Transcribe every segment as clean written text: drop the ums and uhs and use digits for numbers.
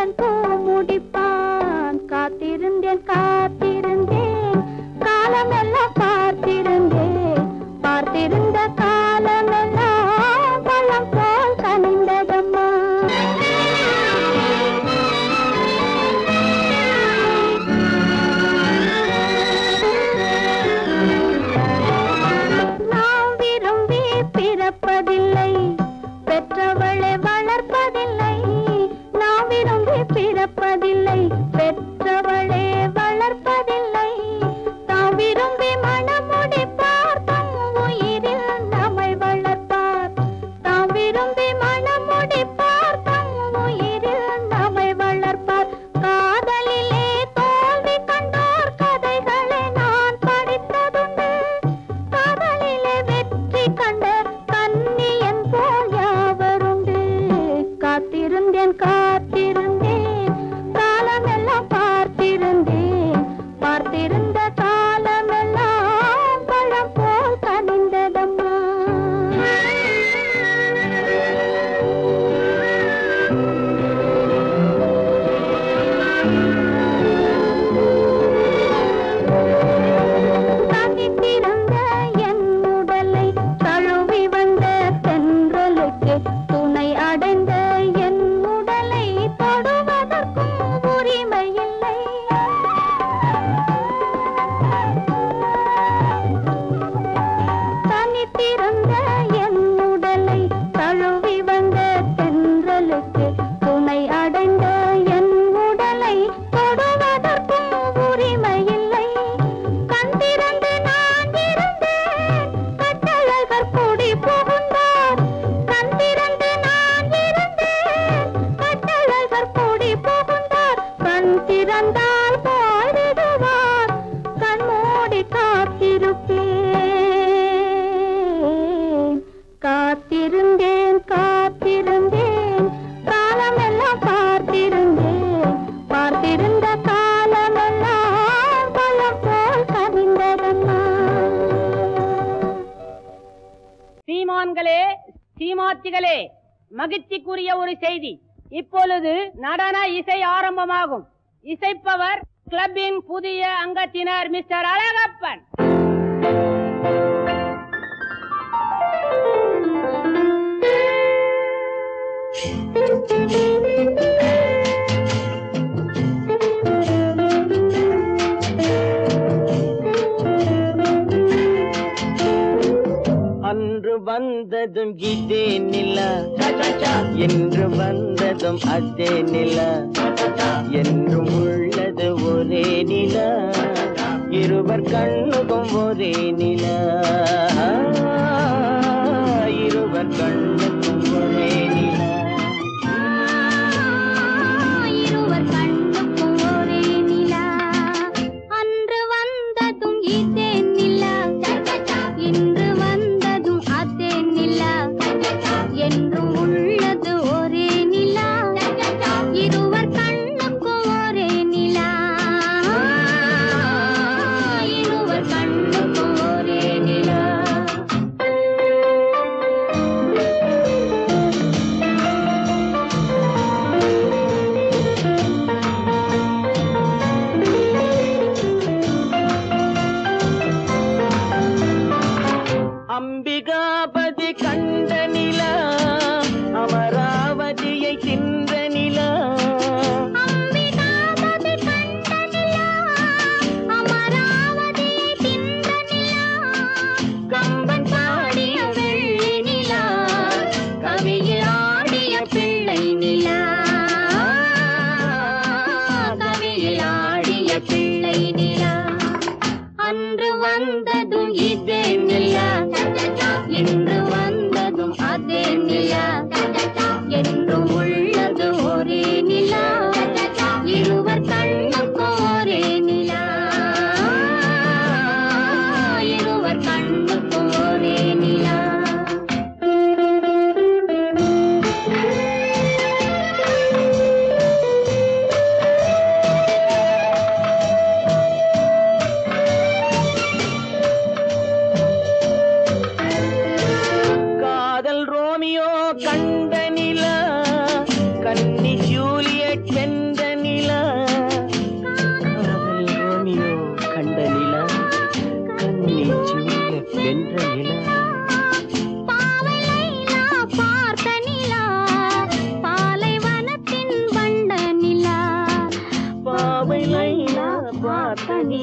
கண்ணியன் பூ முடிப்பான். காத்திருந்தேன் காத்திருந்தேன் காலமெல்லாம் பார்த்திருந்தேன். பார்த்திருந்த காலமெல்லாம் பழம் போல் கனிந்ததம்மா. நாம் விரும்பி பிறப்பதில்லை, பெற்றவளை வளர்ப்பதில்லை. நாம் விரும்பி பிறப்பதில்லை, பெற்றவளை வளர்ப்பதில்லை. தாம் விரும்பி மனமுடிப்பார், தம் உயிரில் நம்மை வளர்ப்பார். தாம் விரும்பி மனமுடிப்பார், தம் உயிரில் நம்மை வளர்ப்பார். காதலிலே தோல்வி கண்டோர் கதைகளை நான் படித்ததுண்டு. காதலிலே வெற்றி கண்ட கண்ணியன் போல் யாவருண்டு. காத்திருந்தேன் காத்திருந்தேன் காலமெல்லாம் பார்த்திருந்தேன். பார்த்திருந்த காலமெல்லாம் பழம் போல் கனிந்ததம்மா. தனித்திருந்த என் உடலை தழுவி வந்த தென்றலுக்கு துணை அடைந்த என் உடலை தொடுவதற்கும் உரிமை இல்லை. தனித்திருந்த என் உடலை தழுவி வந்த தென்றலுக்கு துணை அடைந்த என் உடலை தொடுவதற்கும் உரிமை இல்லை. கண்டிருந்து நான் இருந்தேன், கட்டழகர் கூடி புகுந்தார். கண்டிருந்து நான் இருந்தேன், கட்டழகர் கூடி புகுந்தார். கண் திறந்தால் போய்விடுவார், கண்மூடி காத்திருப்பேன். காத்திருந்தேன் காத்திருந்தேன் காலமெல்லாம் பார்த்திருந்தேன். பார்த்திருந்த காலமெல்லாம் பழம் போல் கனிந்ததம்மா. சீமான்களே, சீமாத்திகளே, மகிழ்ச்சிக்குரிய ஒரு செய்தி. இப்பொழுது நடன இசை ஆரம்பமாகும். இசைப்பவர் கிளப்பின் புதிய அங்கத்தினர் மிஸ்டர் அழகப்பன். அன்று வந்ததும் இதே நிலா, என்று வந்ததும் அதே நிலா, என்றும் உள்ளது ஒரே நிலா, இருவர் கண்ணுக்கும் ஒரே நிலா, இருவர் கண்ணுக்கும் ஒரே நிலா, இருவர் கண்ணுக்கும் ஒரே நிலா. அன்று வந்ததும் இதே நிலா, இன்று வந்ததும் அதே நிலா, என்றும் உள்ளது ஒரே நிலா, இருவர் கண்ணுக்கும் ஒரே நிலா, இருவர் கண்ணுக்கும் ஒரே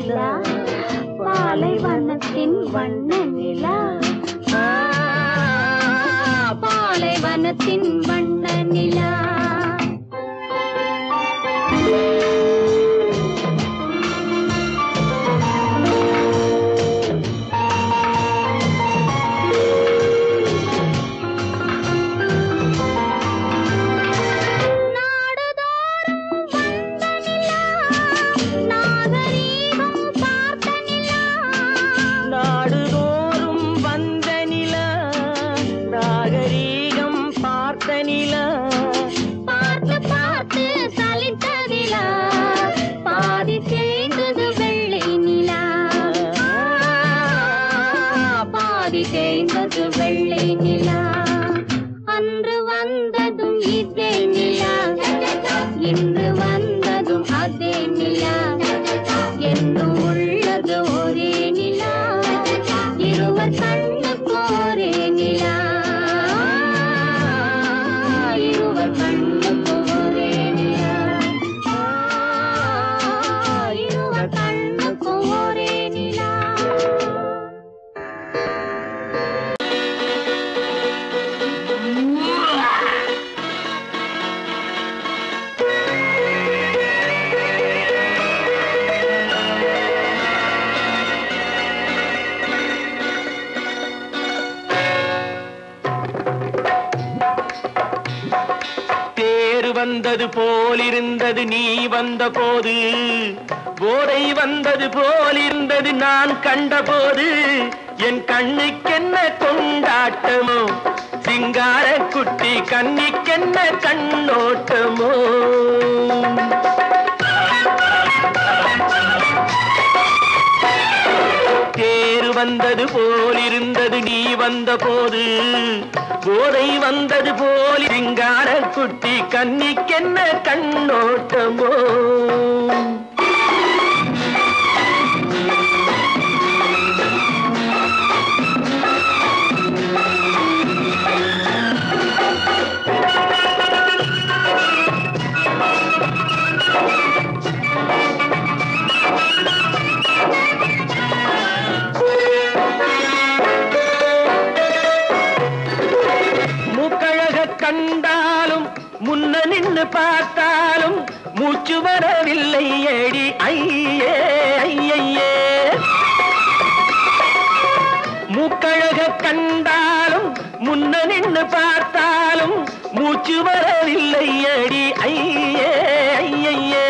நிலா பாலைவனத்தின் வண்ண நிலா பாலைவனத்தின் வண்ண நிலா வெள்ளை நிலா அன்று வந்ததும் இதே நிலா இன்று வந்ததும் அதே நிலா என்றும் உள்ளது ஒரே நிலா இருவர் கண்ணுக்கு ஒரே நிலா இருவர் கண்ணுக்கு ஒரே நிலா இருவர் கண்ணுக்கு ஒரே நிலா வந்தது போலிருந்தது நீ வந்த போது போதை வந்தது போலிருந்தது நான் கண்டபோது என் கண்ணுக்கென்ன கொண்டாட்டமோ சிங்கார குட்டி கண்ணிக்கென்ன கண்ணோட்டமோ தேர் வந்தது போலிருந்தது நீ வந்த போது போதை வந்தது போல் சிங்கார குட்டி கண்ணிக்கென்ன கண்ணோட்டமோ கண்டாலும் முன்ன நின்று பார்த்தாலும் மூச்சு வரவில்லை ஏடி ஐயே ஐயே மூக்கழக கண்டாலும் முன்ன நின்று பார்த்தாலும் மூச்சு வரவில்லை ஏடி ஐயே ஐயே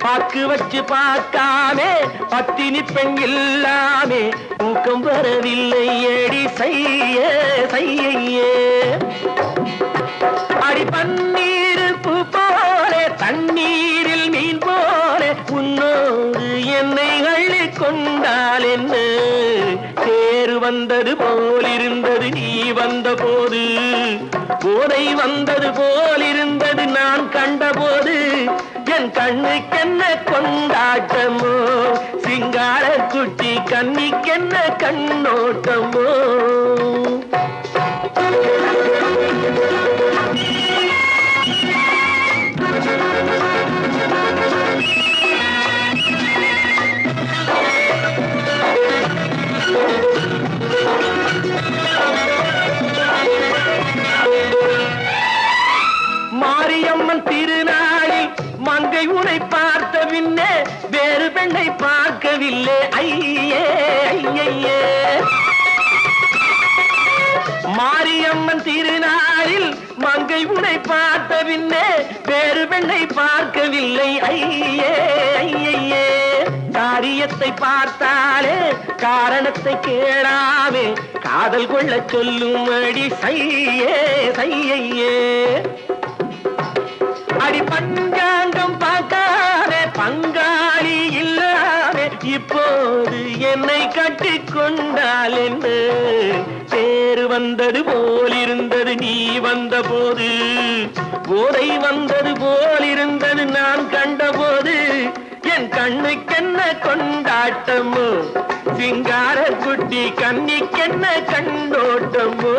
பாக்கு வச்சு பார்க்காமே பத்தினி பெண் இல்லாமே தூக்கம் வரவில்லை ஏடி செய்யே செய்யே அடி பன்னீர் பூ போல தண்ணீரில் மீன் போல உன்னோடு என்னை அள்ளி கொண்டால் என்ன தேர் வந்தது போலிருந்தது நீ வந்த போது போதை வந்தது போலிருந்தது நான் கண்டபோது என் கண்ணுக்கென்ன கொண்டாட்டமோ சிங்கார குட்டி கண்ணிக்கென்ன கண்ணோட்டமோ மாரியம்மன் திருநாளில் மங்கை உனை பார்த்த பின்னே வேறு பெண்ணை பார்க்கவில்லை ஐயே ஐயே மாரியம்மன் திருநாளில் மங்கை உனை பார்த்த பின்னே வேறு பெண்ணை பார்க்கவில்லை ஐயே ஐயே காரியத்தை பார்த்தாலே காரணத்தை கேளாமே காதல் கொள்ள சொல்லும் அடி சையே சையே அடி பஞ்சாங்கம் பார்க்காதே பங்காளி இல்லாமே இப்போது என்னை கட்டி கொண்டால் என்று தேர் வந்தது போலிருந்தது நீ வந்த போது போதை வந்தது போலிருந்தது நான் கண்டபோது என் கண்ணுக்கென்ன கொண்டாட்டமோ சிங்கார குட்டி கண்ணிக்கென்ன கண்ணோட்டமோ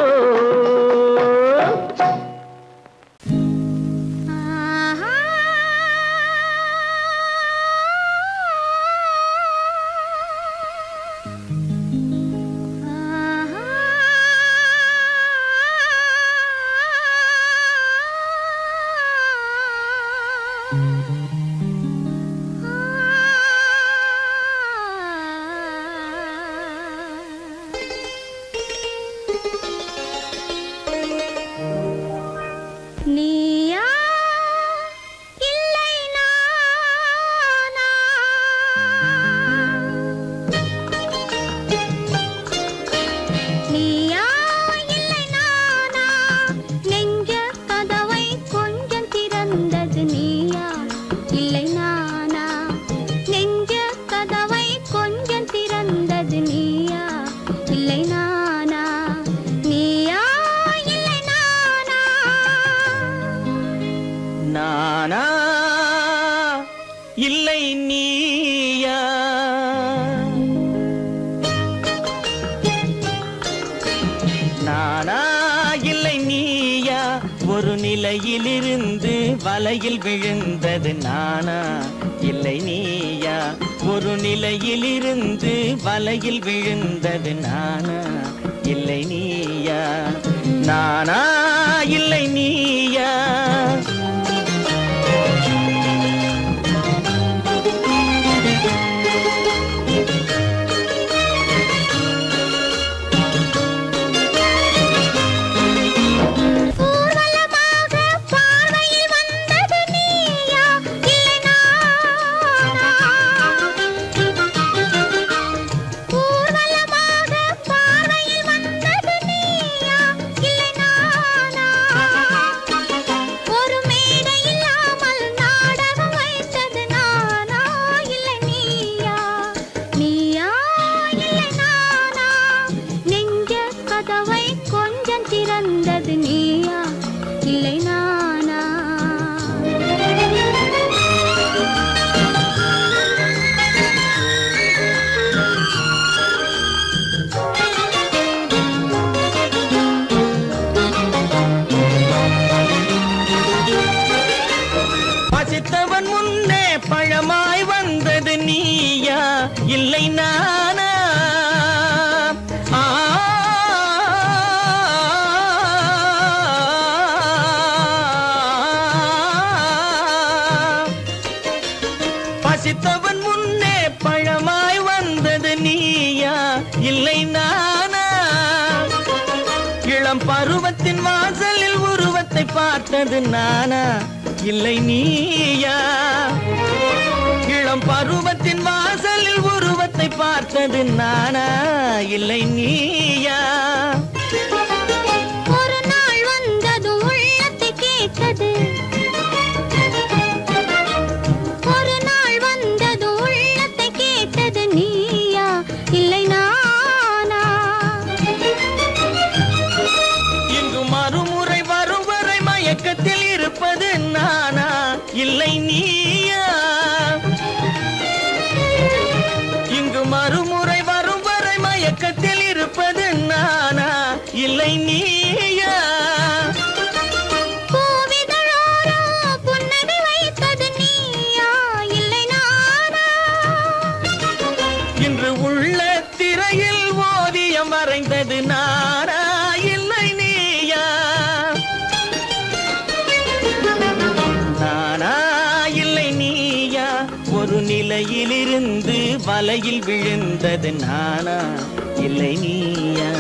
இல்லை நீயா? நானா இல்லை நீயா? ஒரு நிலையிலிருந்து வலையில் விழுந்தது நானா இல்லை நீயா? ஒரு நிலையிலிருந்து வலையில் விழுந்தது நானா இல்லை நீயா? நானா இல்லை நீயா? இல்லை நானா? பசித்தவன் முன்னே பழமாய் வந்தது நீயா இல்லை நானா? இளம் பருவத்தின் வாசலில் உருவத்தை பார்த்தது நானா இல்லை நீயா? இளம் பருவத்தின் வாசலில் உருவத்தை பார்த்தது நானா இல்லை நீயா? ஒரு நாள் வந்தது உள்ளத்தை கேட்டது, ஒரு நாள் வந்தது உள்ளத்தை கேட்டது நீயா இல்லை நானா? இங்கு மறுமுறை வரும் வரை மயக்கத்தில் இருப்பது நானா இல்லை நீயா? இங்கு மறுமுறை வரும் வரை மயக்கத்தில் இருப்பது நானா இல்லை நீயா? பூவிதழோரோ புன்னகை வைத்தது நீயா இல்லை நானா? இன்று உள்ள திரையில் ஓவியம் வரைந்தது நானா இல்லை நீயா? நானா இல்லை நீயா? ஒரு நிலையிலிருந்து வலையில் விழுந்தது நானா இல்லை நீயா?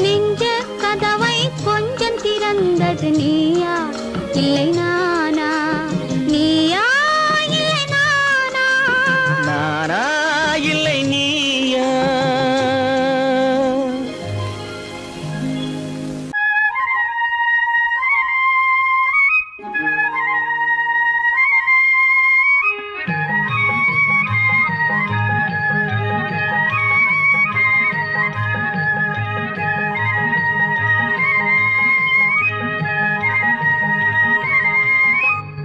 நெஞ்ச கதவை கொஞ்சம் திறந்தது நீயா இல்லை நானா? நீயா இல்லை நானா? நானா இல்லை நீயா?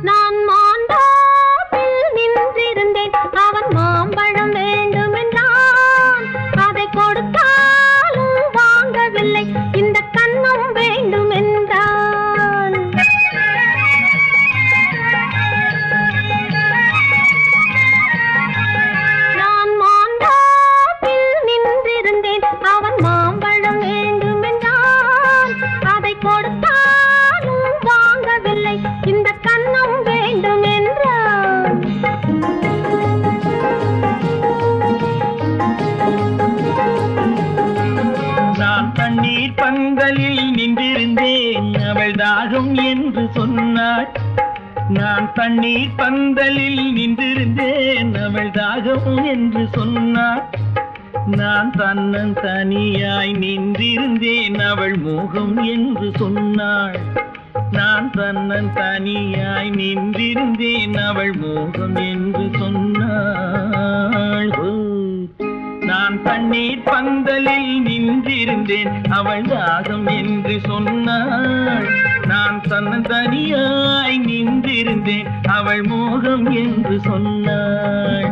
நான் மாண்டாப்பில் நின்றிருந்தேன், அவன் மாம்பழம் வேண்டும் என்றான். அதை கொடுத்தாலும் வாங்கவில்லை, இந்த கன்னம் வேண்டும் என்றான். நான் மாண்டாப்பில் நின்றிருந்தேன், அவன் மாம்பழம் வேண்டும் என்றான். அதை கொடுத்தாலும் வாங்கவில்லை, இந்த கன்னம் வேண்டும் என்றான். நான் தண்ணீர் பந்தலில் நின்றிருந்தேன், அவள் தாகம் என்று சொன்னாள். நான் தண்ணீர் பந்தலில் நின்றிருந்தேன், அவள் தாகம் என்று சொன்னாள். நான் தன்னன் தனியாய் நின்றிருந்தேன், அவள் மோகம் என்று சொன்னாள். நான் தன்னன் தனியாய் நின்றிருந்தேன், அவள் மோகம் என்று சொன்னாள். நான் தண்ணீர் பந்தலில் நின்றிருந்தேன், அவள் தாகம் என்று சொன்னாள். நான் தன்னந்தனியாய் நின்றிருந்தேன் அவள் மோகம் என்று சொன்னாள்.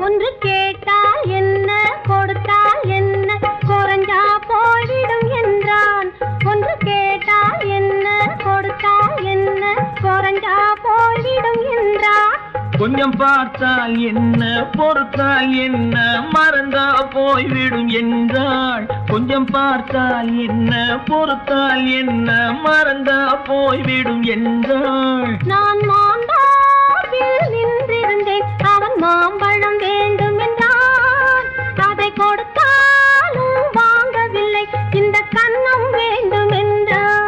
ஒன்று கேட்டால் என்ன கொடுத்தால் என்ன குறைஞ்சா போய்விடும் என்றான். ஒன்று கேட்டால் என்ன கொடுத்தால் என்ன குறைஞ்சா போய்விடும் என்றான். கொஞ்சம் பார்த்தால் என்ன பொறுத்தால் என்ன மறந்தா போய்விடும் என்றாள். கொஞ்சம் பார்த்தால் என்ன பொறுத்தால் என்ன மறந்தா போய்விடும் என்றாள். நான் மாந்தாப்பில் நின்றிருந்தேன் அவன் மாம்பழம் வேண்டும் என்றான். அதை கொடுத்தாலும் வாங்கவில்லை இந்த கன்னம் வேண்டும் என்றான்.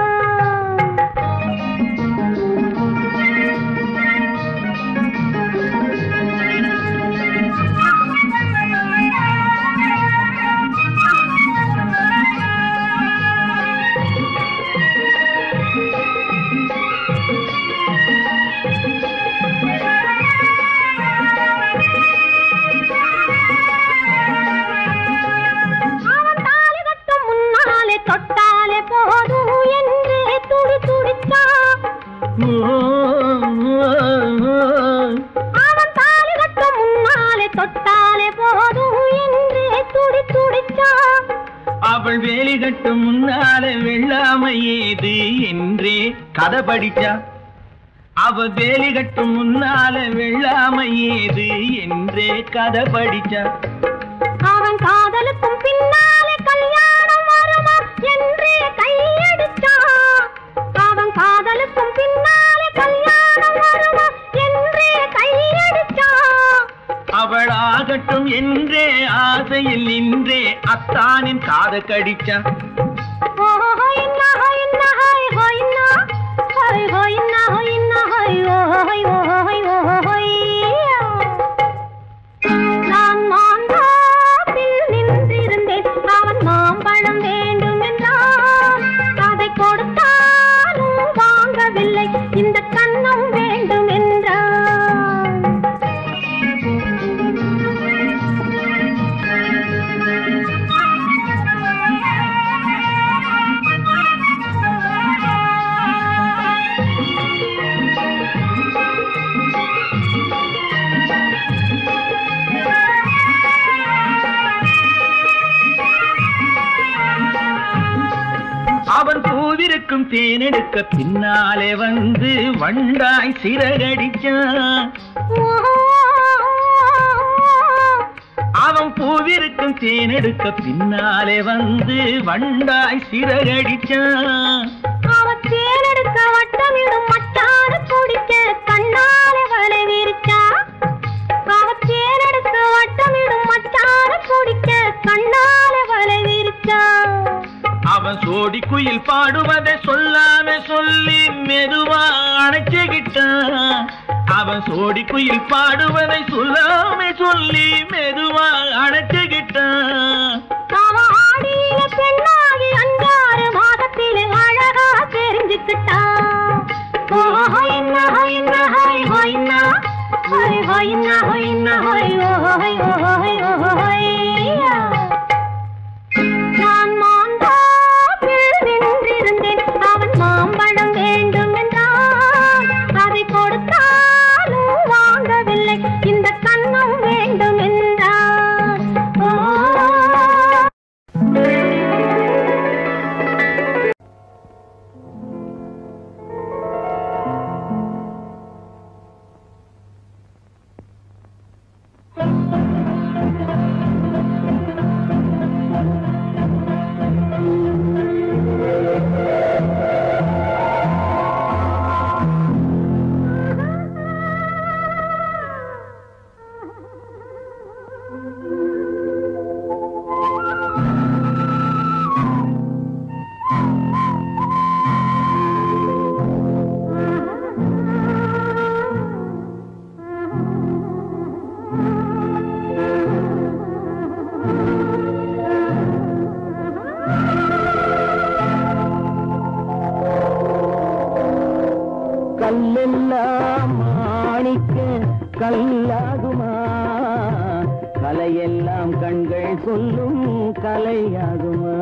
தொட்டாலே போதும் என்றே துடி துடித்தான். அவன் தாலி கட்டும் முன்னாலே தொட்டாலே போதும் என்றே துடி துடித்தான். அவள் வேலி கட்டும் முன்னாலே வெள்ளாமை ஏது என்றே கதை படிச்சா. அவ வேலி கட்டும் முன்னாலே வெள்ளாமை ஏது என்றே கதை படிச்சா. அவன் காதலுக்கும் பின்னாலே கல்யாணம் வருமா என்றே கையடிச்சான். அவன் காதலுக்கும் பின்னாலே கல்யாணம் வருமா என்றே கையடிச்சான். அவள் ஆகட்டும் என்றே ஆசையில் நின்றே அத்தானின் காத கடிச்சா. நான் மாந்தாப்பில் நின்றிருந்தேன் அவன் மாம்பழம் வேண்டும் என்றான். அதை கொடுத்தாலும் வாங்கவில்லை இந்த கன்னம் வேண்டும் என்றான். அவன் பூவிருக்கும் தேனெடுக்க பின்னாலே வந்து வண்டாய் சிறகடிச்சான். அவன் பூவிருக்கும் தேனெடுக்க பின்னாலே வந்து வண்டாய் சிறகடிச்சான். அவன் தேனெடுக்க வட்டமிடும் மட்டான குடிக்க கண்ணாலே வலை விரிச்சா. அவன் தேனெடுக்க வட்டமிடும் மட்டான குடிக்க கண்ணாலே வலை விரிச்சா. அவன் சோடி குயில் பாடுவதை சொல்லாம சொல்லி மெதுவா அணைச்சுக்கிட்டான். அவன் சோடி குயில் பாடுவதை சொல்லாம சொல்லி மெதுவா அணைச்சுக்கிட்டான். அவன் ஆடியில பெண்ணாகி 5-6 மாதத்திலே அழகா தெரிஞ்சுக்கிட்டான். நான் மாந்தாப்பில் நின்றிருந்தேன் அவன் மாம்பழம் வேண்டும் என்றான். அதை கொடுத்தாலும் வாங்கவில்லை இந்த கன்னம் வேண்டும் என்றான். கலையெல்லாம் கண்கள் சொல்லும் கலையாகுமா?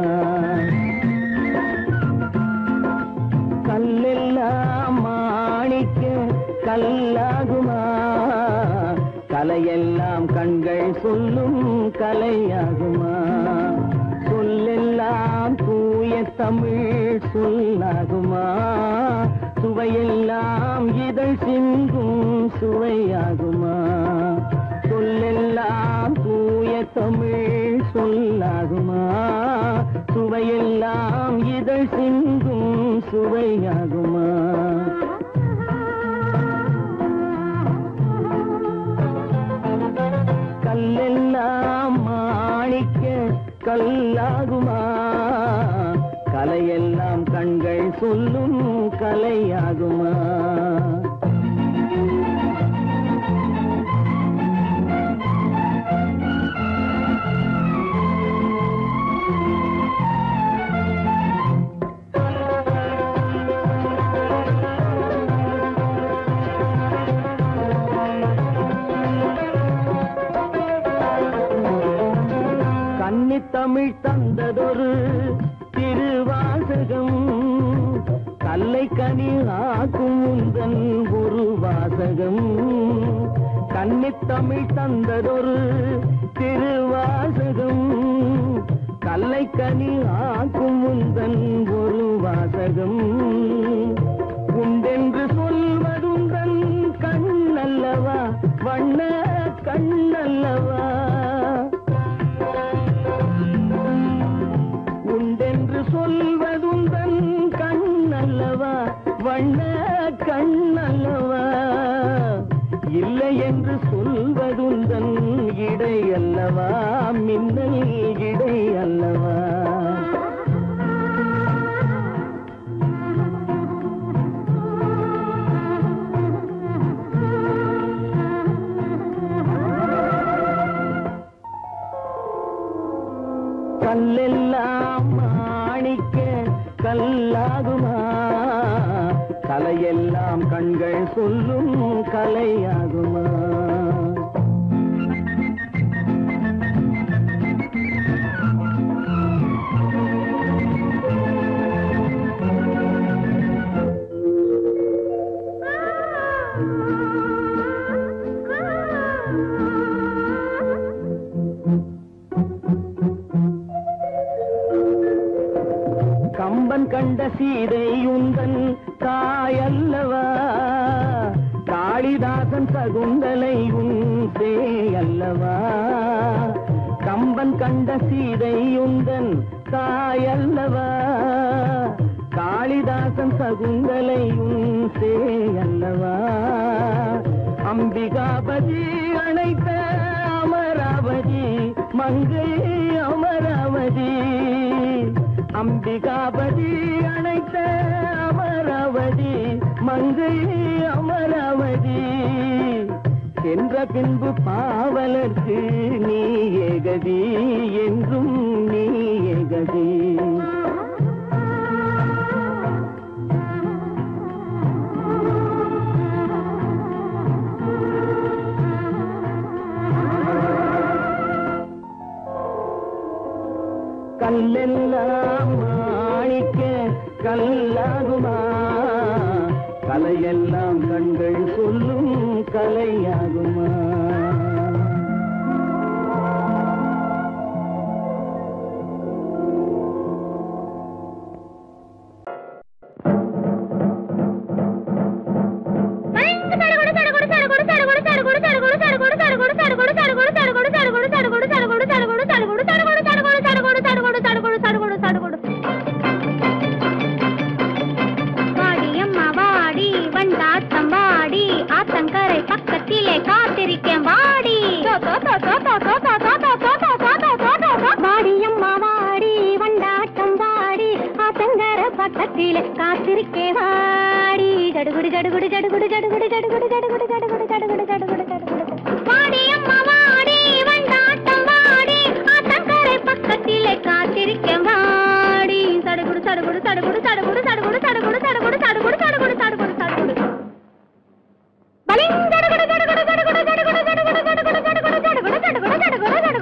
கல்லெல்லாம் மாணிக்க கல்லாகுமா? கலையெல்லாம் கண்கள் சொல்லும் கலையாகுமா? சொல்லெல்லாம் தூய தமிழ் சொல்லாகுமா? சுவையெல்லாம் இதழ் சிந்தும் சுவையாகுமா? சொல்லெல்லாம் தூய தமிழ் சொல்லாகுமா? சுவையெல்லாம் இதழ் சிந்தும் சுவையாகுமா? கல்லெல்லாம் மாணிக்க கல்லாகுமா? கலையெல்லாம் கண்கள் சொல்லும் கலையாகுமா? தமிழ் தந்ததொரு திருவாசகம் கல்லை கனி ஆக்கும் உந்தன் ஒரு வாசகம். கன்னித்தமிழ் தந்ததொரு திருவாசகம் கல்லை கனி ஆக்கும் உந்தன் ஒரு வாசகம். உண்டென்று சொல்வதுந்தன் கண்ணல்லவா வண்ண கண்ணல்லவா? உண்டென்று சொல்வதுந்தன் கண்ணல்லவா வண்ண கண்ணல்லவா? இல்லை என்று சொல்வதுந்தன் இடை அல்லவா மின்னல் இடை அல்லவா? கல்லெல்லாம் மாணிக்க கல்லாகுமா? கலையெல்லாம் கண்கள் சொல்லும் கலையாகுமா? கம்பன் கண்ட சீதை உந்தன் தாயல்லவா? காளிதாசன் சகுந்தலை உன் சேயல்லவா? கம்பன் கண்ட சீதை உந்தன் தாயல்லவா? காளிதாசன் சகுந்தலை உன் சேயல்லவா? அம்பிகாபதி அழைத்த அமராவதி மங்கை அமராவதி. அம்பிகாபதி அழைத்த அமராவதி மங்கை அமராவதி. சென்ற பின்பு பாவலர்க்கு நீ ஏகதி என்றும் நீ ஏகதி. கல்லெல்லாம் மாணிக்க கல்லாகுமா? கலையெல்லாம் கண்கள் சொல்லும் கலையாகுமா? காத்திருக்கே வாடி ஜடுகுடு ஜடுகுடு ஜடுகுடு ஜடுகுடு ஜடுகுடு ஜடுகுடு ஜடுகுடு ஜடுகுடு ஜடுகுடு ஜடுகுடு வாடி அம்மா வாடி வண்டாட்டம் வாடி ஆத்தங்கரை பக்கத்திலே காத்திருக்கே வாடி சடுகுடு சடுகுடு சடுகுடு சடுகுடு சடுகுடு சடுகுடு சடுகுடு சடுகுடு சடுகுடு சடுகுடு சடுகுடு பலிங் ஜடுகுடு ஜடுகுடு ஜடுகுடு ஜடுகுடு ஜடுகுடு ஜடுகுடு ஜடுகுடு ஜடுகுடு ஜடுகுடு ஜடுகுடு ஜடுகுடு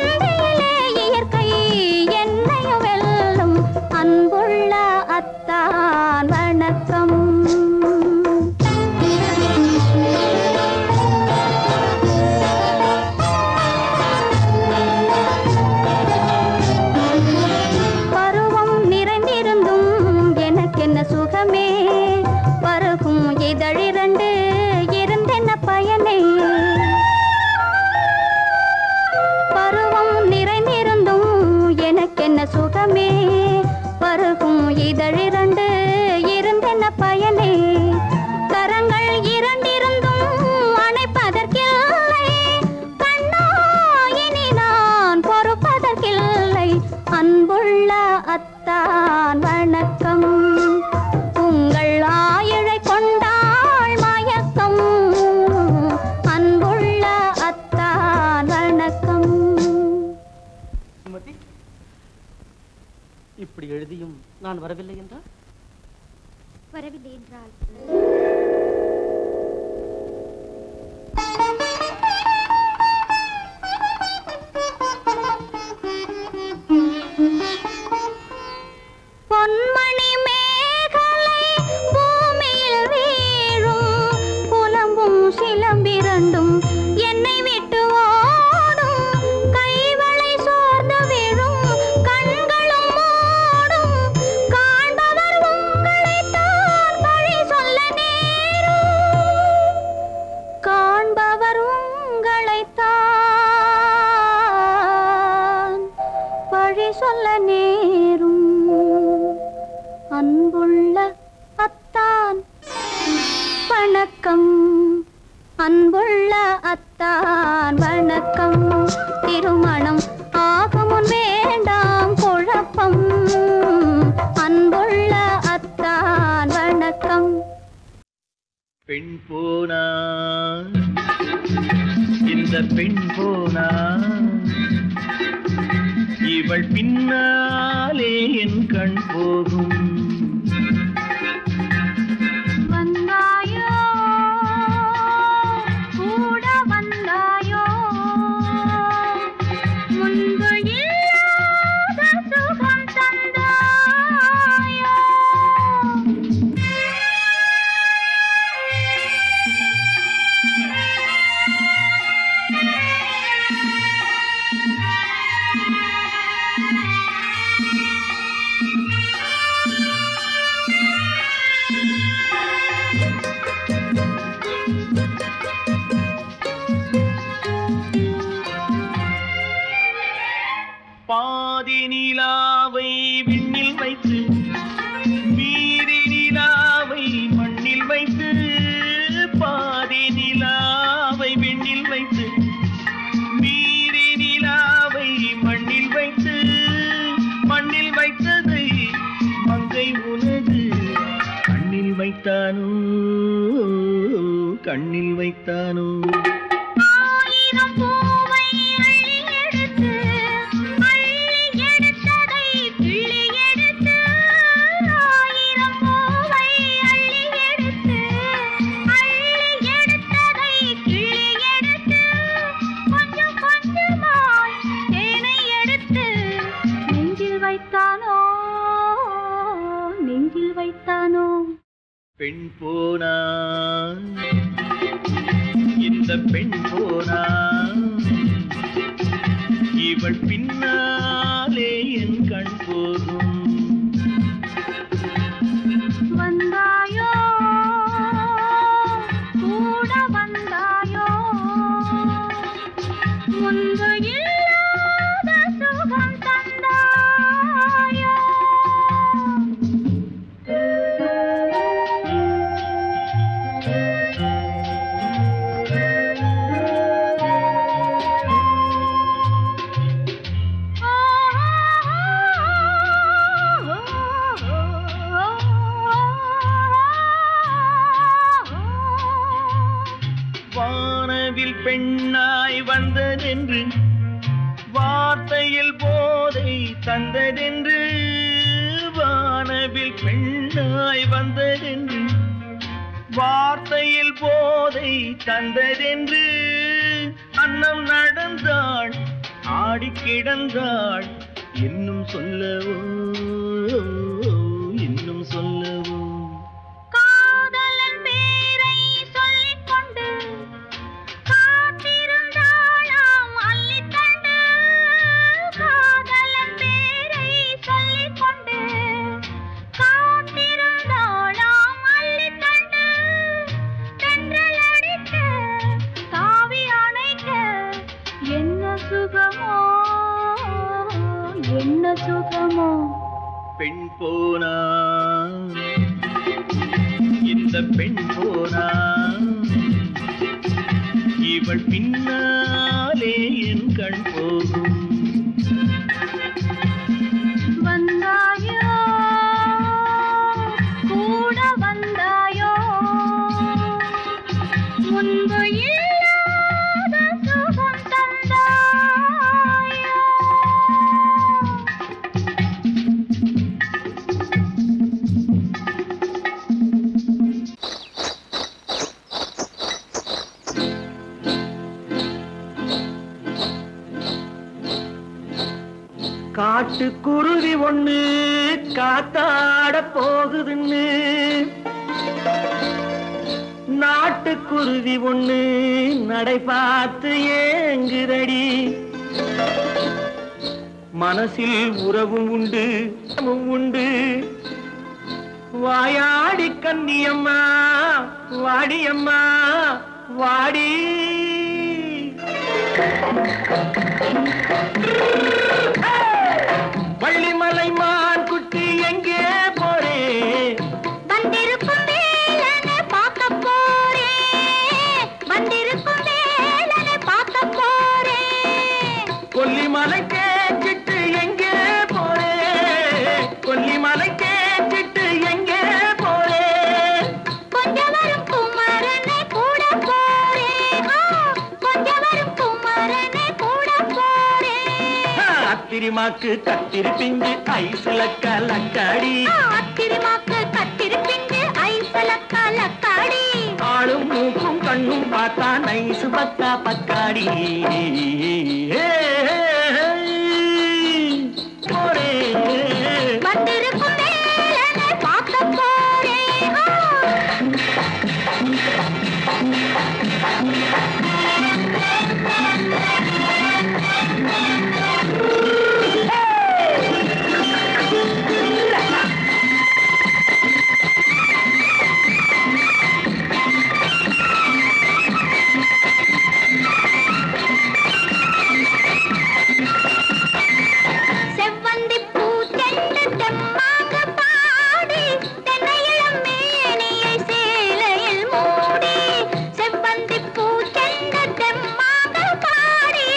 சுகமே பருகும் இதழிரண்டு இருந்தென்ன பயனே கரங்கள் இரண்டிருந்தும் அணைப்பதற்கில்லை கண்ணா இனி நான் பொறுப்பதற்கில்லை அன்புள்ள அத்தான் வணக்கம் உங்கள் ஆயுளை கொண்டாள் மயக்கம் அன்புள்ள அத்தான் வணக்கம். இப்படி எழுதியும் நான் வரவில்லை என்றால் வரவில்லை என்றால் பொன்மணி மேகலை பூமியில் வீழும் புலம்பும் சிலம்பிரண்டும் என்னை விட்டு ஓடும் கைவளை சோர்ந்து விழும் கண்களும் மூடும் காண்பவர் உங்களைத்தான் பழி சொல்ல நேரும் காண்பவர் உங்களைத்தான் பழி சொல்ல நேரும் அன்புள்ள அத்தான் வணக்கம் அன்புள்ள அத்தான் வணக்கம் திருமணம் ஆகமுன் வேண்டாம் குழப்பம் அன்புள்ள அத்தான் வணக்கம். பெண் போனா இந்த பெண் போனா இவள் பின்னாலே என் கண் போகும் வந்தாயோ கூட வந்தாயோ முன்பு இல்லாத சுகம் தந்தாயோ பாதி நிலாவை விண்ணில் வைத்து மீதி நிலாவை மண்ணில் வைத்து பாதி நிலாவை விண்ணில் வைத்து மீதி நிலாவை மண்ணில் வைத்து மண்ணில் வைத்ததை மங்கை உனது கண்ணில் வைத்தானோ கண்ணில் வைத்தானோ ஆயிரம் பூவை அள்ளி எடுத்து எடுத்ததை கிள்ளி எடுத்து ஆயிரம் பூவை அள்ளி எடுத்து எடுத்ததை கிள்ளி எடுத்து கொஞ்சம் கொஞ்சமாய் தேனை எடுத்து நெஞ்சில் வைத்தானோ நெஞ்சில் வைத்தானோ. பெண் போனா இந்த பெண் போனா இவள் பின்னாலே என் கண் போகும் வந்தாயோ கூட வந்தாயோ முன்பு இல்லாத சுகம் தந்தாயோ. வானவில் பெண்ணாய் வந்ததென்று வார்த்தையில் போதை தந்ததென்று வானவில் பெண்ணாய் வந்ததென்று வார்த்தையில் போதை தந்ததென்று அன்னம் நடந்தாள் ஆடி கிடந்தாள் இன்னும் சொல்லவோ இன்னும் சொல்லவோ காதலன் பேரை சொல்லிக் கொண்டு காத்திருந்தாளாம் அள்ளித்தண்டு காதலன் பேரை சொல்லிக் கொண்டு காத்திருந்தாளாம் அள்ளித்தண்டு தென்றல் அடிக்க தாவி அணைக்க என்ன சுகமோ என்ன சுகமோ பெண் போனா இந்த பெண் போனா இவள் பின்னாலே என் கண் போகும் வந்தாயோ கூட வந்தாயோ முன்பு இல்லாத சுகம் தந்தாயோ காட்டுக்குருவி ஒண்ணு காத்தாட போகுதுன்னு நாட்டுக்குருவி ஒண்ணு நடை பார்த்து ஏங்குதடி மனசில் உறவும் உண்டு உண்டு வாயாடி கன்னியம்மா வாடியம்மா வாடி வள்ளிமலை மான் குட்டி எங்கே போறே வந்திருக்கும் வேலனை பார்க்க போறேன் வந்திருக்கும் வேலனை பார்க்க போறேன் கொல்லிமலை கேச்சிட்டு எங்கே போறே கொல்லிமலை கேச்சிட்டு எங்கே போறே கொஞ்சம் வரும் குமரனை கூட போறேன் கொஞ்சம் வரும் குமரனை கூட போறேன் அத்திரிமாக்கு கத்திரி பிஞ்சு ஐசுல கலக்காடி அத்திரிமாக்கு கத்திரி பிஞ்சு ஐசுல கலக்காடி ஆளும் மூக்கும் கண்ணும் பார்த்தா நைசு பக்கா பக்காடி போறே வந்திருக்கும் வேலனை பார்க்க போறேன் செவ்வந்தி பூ செண்டு தெம்மாக பாடி தென்னையிளம் மேனியை சேலையில் மூடி செவ்வந்தி பூ செண்டு தெம்மாக பாடி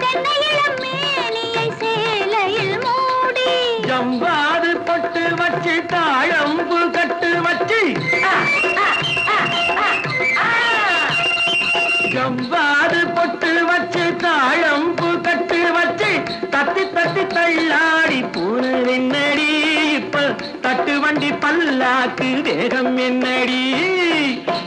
தென்னையிளம் மேனியை சேலையில் மூடி ஜம்பாது பொட்டு வச்சு தாழம்பு கட்டு வச்சு ஜம்பாது பொட்டு வச்சு தாழம்பு கட்டு வச்சு தத்தி தத்தி தள்ளாடி பூன என்னடி இப்ப தட்டு வண்டி பல்லாக்கு வேகம் என்னடி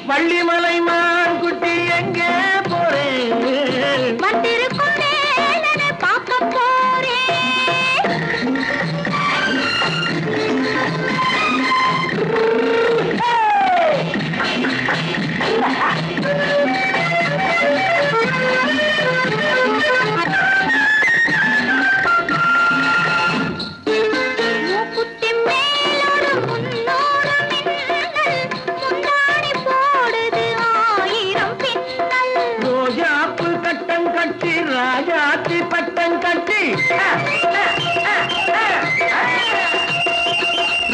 வள்ளிமலை மான் குட்டி எங்கே போறேன் வந்திருக்கும் வேலனை பார்க்க போறேன் மூக்குத்தி மேலோடு முன்னோடு மின்னல் முந்தாடி போடுது ஆயிரம் பின்னல் ரோஜாப்பு கட்டம் கட்டி ராஜாத்தி பட்டம் கட்டி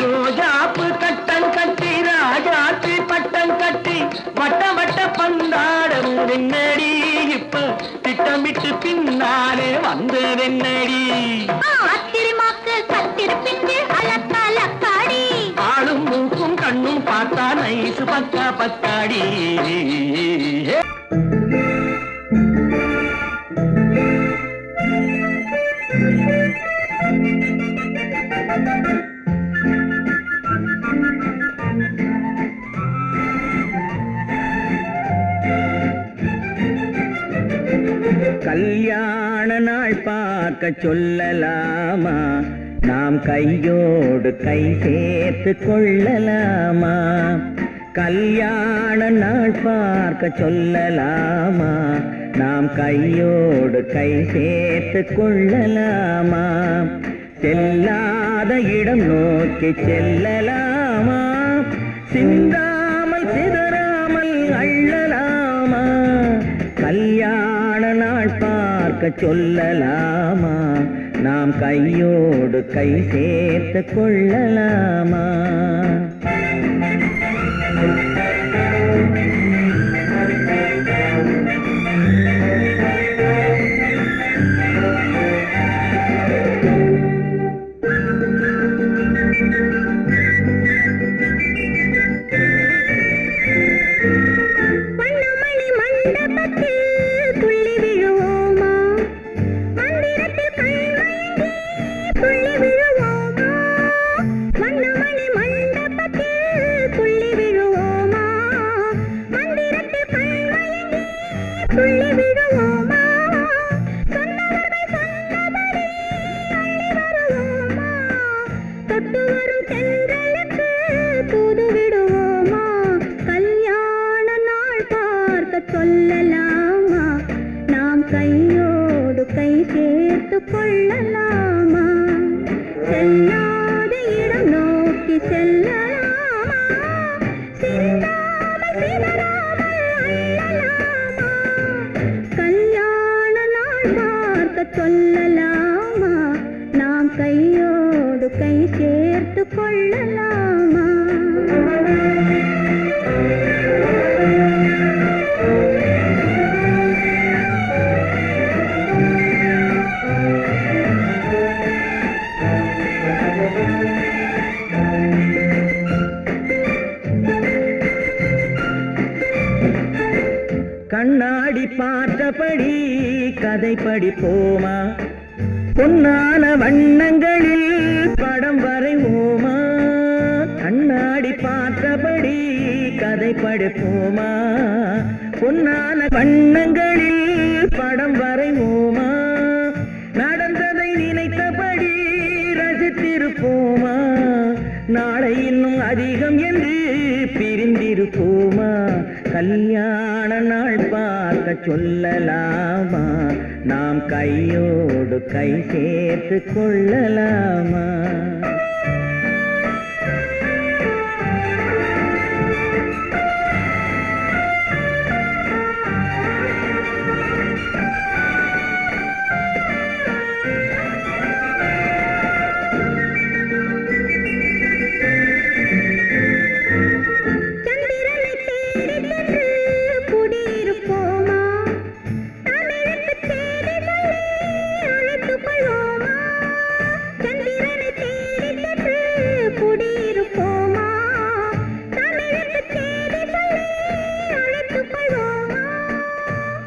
ரோஜாப்பு கட்டம் கட்டி ராஜாத்தி பட்டம் கட்டி வட்ட வட்ட பந்தாடம் வெண்ணடி இப்ப திட்டமிட்டு பின்னாலே வந்ததென்னடி அத்திரிமாக்கு கத்திரி பிஞ்சு அலக்காடி ஆளும் மூக்கும் கண்ணும் பார்த்தா நைசு பக்கா பக்காடி கல்யாண நாள் பார்க்க சொல்லலாமா நாம் கையோடு கை சேர்த்து கொள்ளலாமா கல்யாண நாள் பார்க்க சொல்லலாமா நாம் கையோடு கை சேர்த்து கொள்ளலாமா செல்லாத இடம் நோக்கி செல்லலாமா சிந்தாமல் சிதறாமல் அள்ளலாமா கல்யாண நாள் பார்க்க சொல்லலாமா நாம் நாம் கையோடு கை சேர்த்து கொள்ளலாமா? சொல்லலாமா? நாம் கையோடு கை சேர்த்து கொள்ளலாமா? செல்லாத இடம் நோக்கி செல்லலாமா? சிந்தாமல் சிதறாமல் அள்ளலாமா? கல்யாண நாள் பார்க்க சொல்லலாமா? நாம் கையோடு கை சேர்த்து கொள்ளலாமா? கண்ணாடி பார்த்தபடி கதை படிப்போமா? பொன்னான வண்ணங்களில் படம் வரைவோமா? கண்ணாடி பார்த்தபடி கதை படிப்போமா? பொன்னான வண்ணங்களில் படம் வரைவோமா? நடந்ததை நினைத்தபடி ரசித்திருப்போமா? நாளை இன்னும் அதிகம் என்று பிரிந்திருப்போமா? கல்யாண நாள் பார்க்க சொல்லலாமா? நாம் கையோடு கை சேர்த்து கொள்ளலாமா?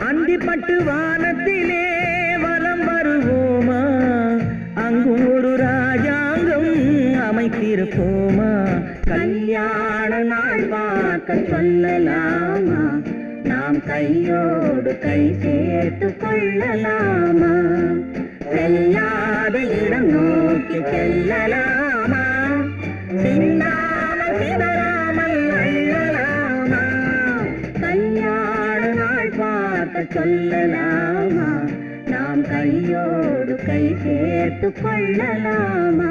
அந்திப்பட்டு வானத்திலே வலம் வருவோமா? அங்கு ஒரு ராஜாங்கம் அமைத்திருப்போமா? கல்யாண நாள் பார்க்க சொல்லலாமா? நாம் கையோடு கை சேர்த்து கொள்ளலாமா? செல்லாத இடம் நோக்கி செல்லலாமா? சிந்தாமல் சிதறாமல் அள்ளலாமா? கல்யாண நாள் பார்க்க சொல்லலாமா? நாம் கையோடு கை சேர்த்து கொள்ளலாமா?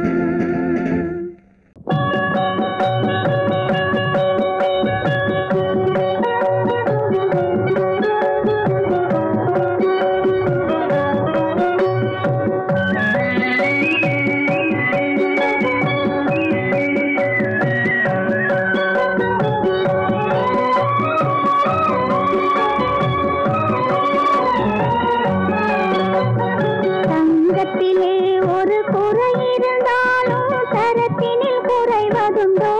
தங்கத்திலே ஒரு குறை இருந்தாலும் தரத்தினில் குறைவதுண்டோ?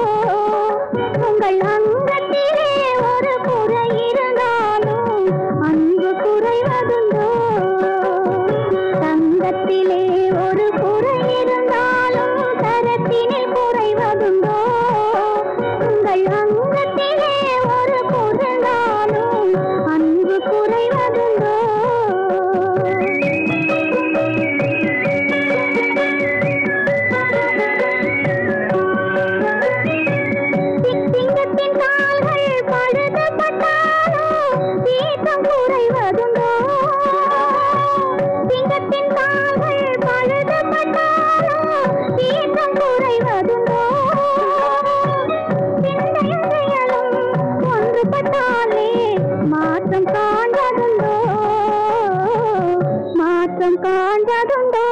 உங்கள் அங்கத்திலே ஒரு குறை இருந்தாலும் அன்பு குறைவதுண்டோ? தங்கத்திலே ஒரு குறை இருந்தாலும் தரத்தினில் குறைவதுண்டோ? உங்கள் அங்கத்திலே ஒரு குறைந்தாலும் அன்பு குறைவதுண்டோ? சிங்கத்தின் கால்கள் பழுதுபட்டாலோ சீற்றம் குறைவதுண்டோ? சிங்கத்தின் கால்கள் பழுதுபட்டாலோ சீற்றம் குறைவதுண்டோ? சிந்தையும் செயலும் ஒன்றுபட்டாலே மாற்றம் காண்பதுண்டோ? மாற்றம் காண்பதுண்டோ?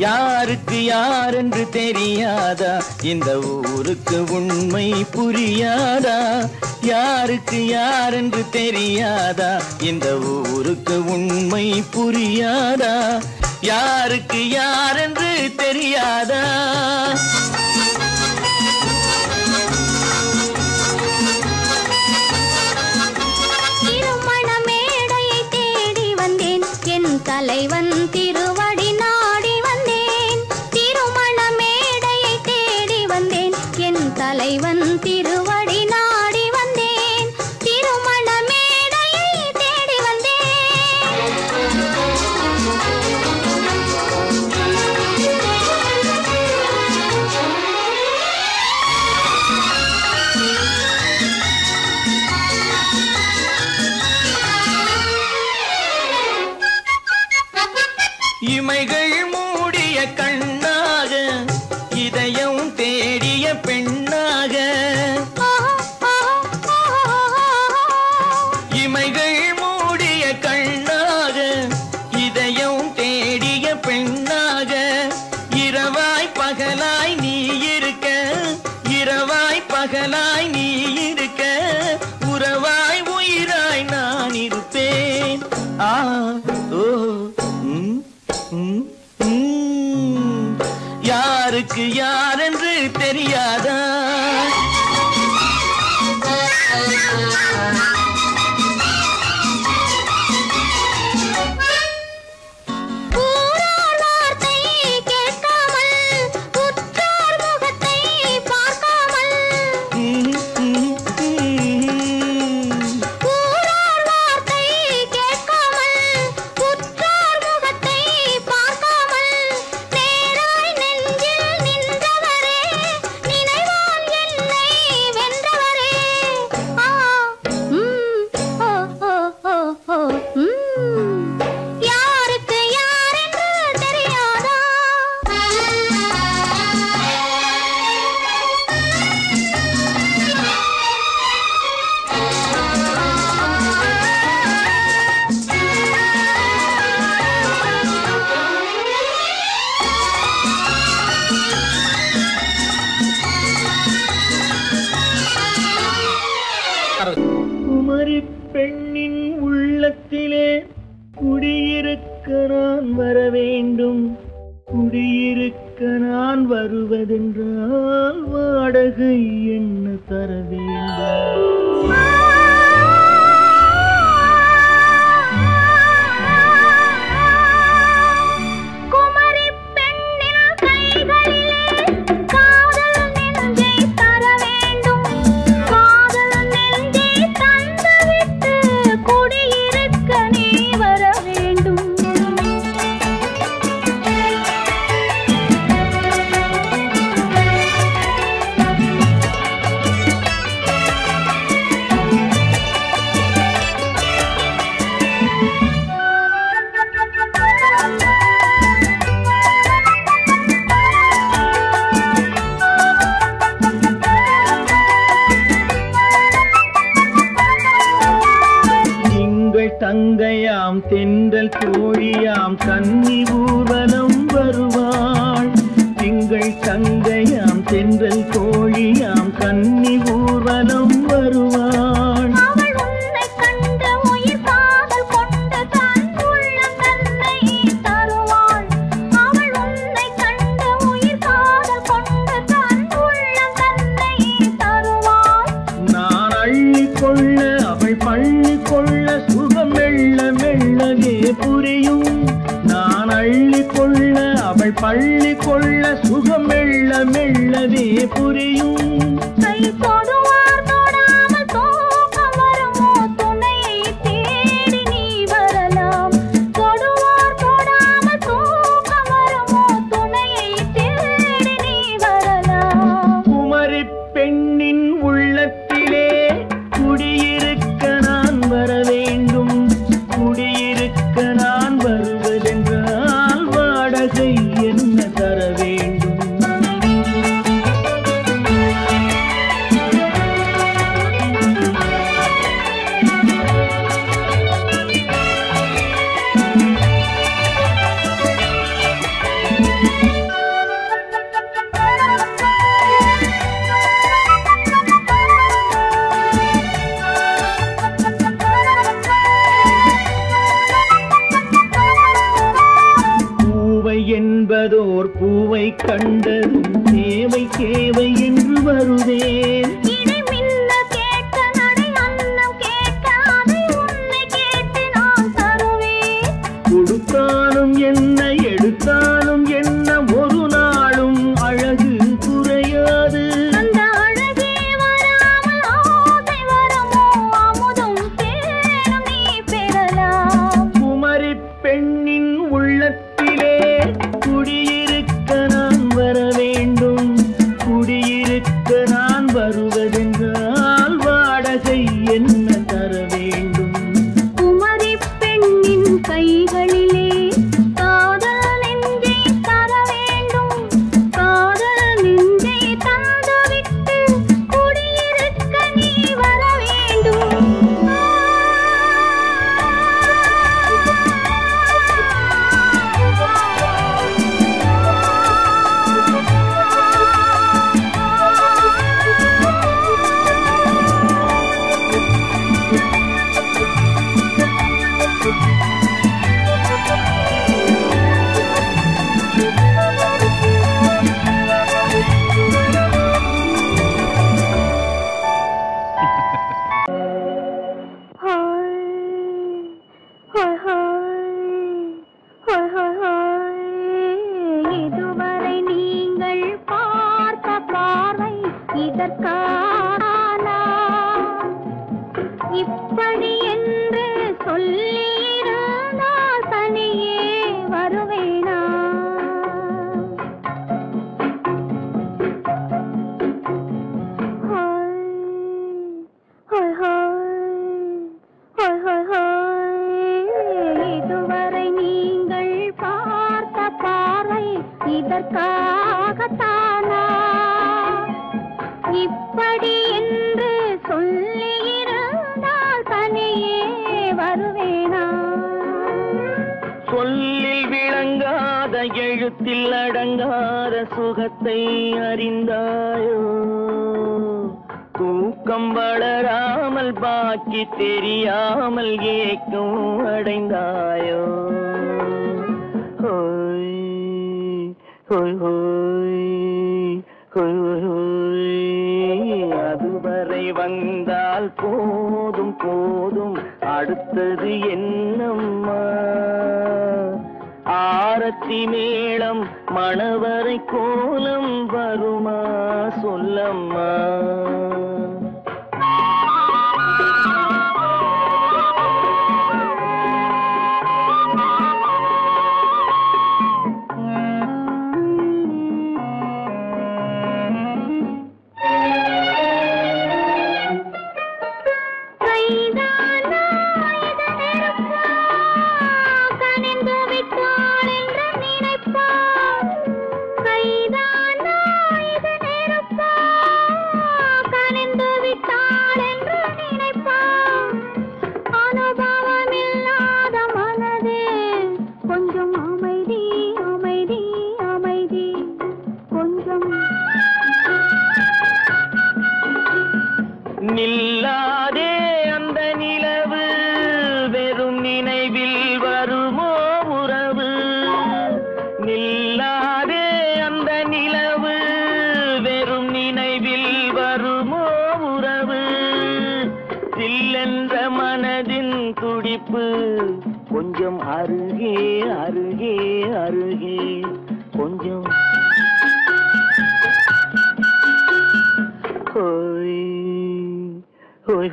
யாருக்கு யாரென்று தெரியாதா, இந்த ஊருக்கு உண்மை புரியாதா? யாருக்கு யாரென்று தெரியாதா, இந்த ஊருக்கு உண்மை புரியாதா? யாருக்கு யாரென்று தெரியாதா? திருமண மேடையை தேடி வந்தேன், என் தலைவன் திருவடி நாடி வந்தேன். திருமண மேடையை தேடி வந்தேன், என் தலைவன் திருவடி நாடி வந்தேன். திருமண மேடையை தேடி இமைகள் மூடிய கண்ணாக, இதயம் தேடிய பெண்ணாக. இமைகள் மூடிய கண்ணாக, இதயம் தேடிய பெண்ணாக. இரவாய் பகலாய் நீ இருக்க, இரவாய் பகலாய் நீ இருக்க, உறவாய் உயிராய் நான் இருப்பேன். ஆ ஓ யாருக்கு யாரென்று தெரியாதா? குமரி பெண்ணின் உள்ளத்திலே குடியிருக்க நான் வர வேண்டும். குடியிருக்க நான் வருவதென்றால் வாடகை என்ன தர வேண்டும்? தங்கையாம் தென்றல் தோழியாம் கன்னி ஊர்வலம் வருவாள். திங்கள் தங்கையாம் தென்றல் தோழியாம் கன்னி ஊர்வலம் வருவாள். அவள் உன்னை கண்ட உயிர் காதல் கொண்டு தன் உள்ளம் தன்னை தருவாள். அவள் உன்னை கண்ட உயிர் காதல் கொண்டு தன் உள்ளம் தன்னை தருவாள். நான் அள்ளி கொள்ள அவள் பள்ளி கொள்ள சுகம் மெல்ல மெல்லவே புரியும். நான் அள்ளி கொள்ள அவள் பள்ளி கொள்ள சுகம் மெல்ல மெல்லவே புரியும். கை தொடுவார் தொடாமல் தூக்கம் வருமோ துணையை தேடி நீ வரலாம். தொடுவார் தொடாமல் தூக்கம் வருமோ துணையை தேடி நீ வரலாம். குமரி பெண்ணின் உள்ளத்திலே குடியிருக்க நான் வர வேண்டும். குடியிருக்க நான் வருவதென்றால் வாடகை என்ன தர வேண்டும்? என்பதோர் பூவை கண்டதும் தேவை தேவை என்று வருவேன். இடை மின்ன கேட்க நடை அன்னம் கேட்க அதை உன்னை கேட்டு நான் தருவேன். கொடுத்தாலும் என்ன எடுத்தாலும் என்ன ஒரு நாளும் அழகு குறையாது. அந்த அழகே வராமல் ஆசை வரமோ அமுதும் தேனும் நீ பெறலாம். குமரி பெண்ணின் உள்ளத்திலே குடியிருக்க நான் வர வேண்டும். குடியிருக்க நான் வருவதென்றால் வாடகை என்ன தர வேண்டும்? குமரி பெண்ணின் கைகளிலே காதல் நெஞ்சை தர வேண்டும். காதல் நெஞ்சை தந்துவிட்டு குடியிருக்க நீ வர வேண்டும். இதுவரை நீங்கள் பார்த்த பார்வை இதற்கான இப்படி என்று சொல்லியிருந்தால் தனியே வருவேனா? இதுவரை நீங்கள் பார்த்த பார்வை இதற்காகத்தானா? இப்படி என்று சொல்லியிருந்தால் தனியே வருவேனா? சொல்லில் விளங்காத எழுத்தில் அடங்காத சுகத்தை அறிந்தாயோ? தூக்கம் வளராமல் பாக்கி தெரியாமல் ஏக்கம் அடைந்தாயோ? ஹோய் அடுத்தது என்னம்மா ஆரத்தி மேளம் மணவரை கோலம் வருமா சொல்லம்மா நில்லாதே அந்த நிலவு வெறும் நினைவில் வருமோ உறவு நில்லாதே அந்த நிலவு வெறும் நினைவில் வருமோ உறவு சில்லென்ற மனதின் துடிப்பு கொஞ்சம் அருகே அருகே அருகே கொஞ்சம் ஹோய் ஹோய்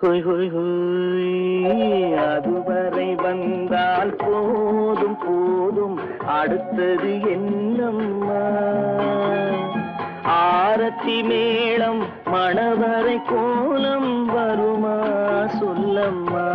ஹோய் ஹோய் ஹோய் அதுவரை வந்தால் போதும் போதும் அடுத்தது என்னம்மா ஆரத்தி மேளம் மணவரை கோலம் வருமா சொல்லம்மா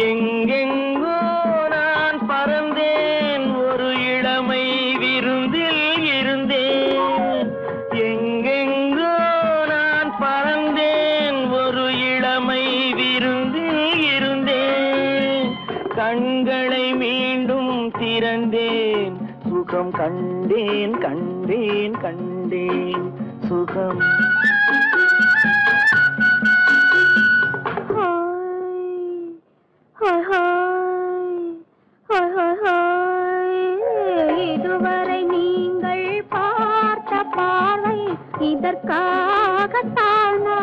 எங்கெங்கோ நான் பறந்தேன் ஒரு இளமை விருந்தில் இருந்தேன் எங்கெங்கோ நான் பறந்தேன் ஒரு இளமை விருந்தில் இருந்தேன் கண்களை மீண்டும் திறந்தேன் சுகம் கண்டேன் கண்டேன் கண்டேன் சுகம் இதுவரை நீங்கள் பார்த்த பார்வை இதற்காகத்தானா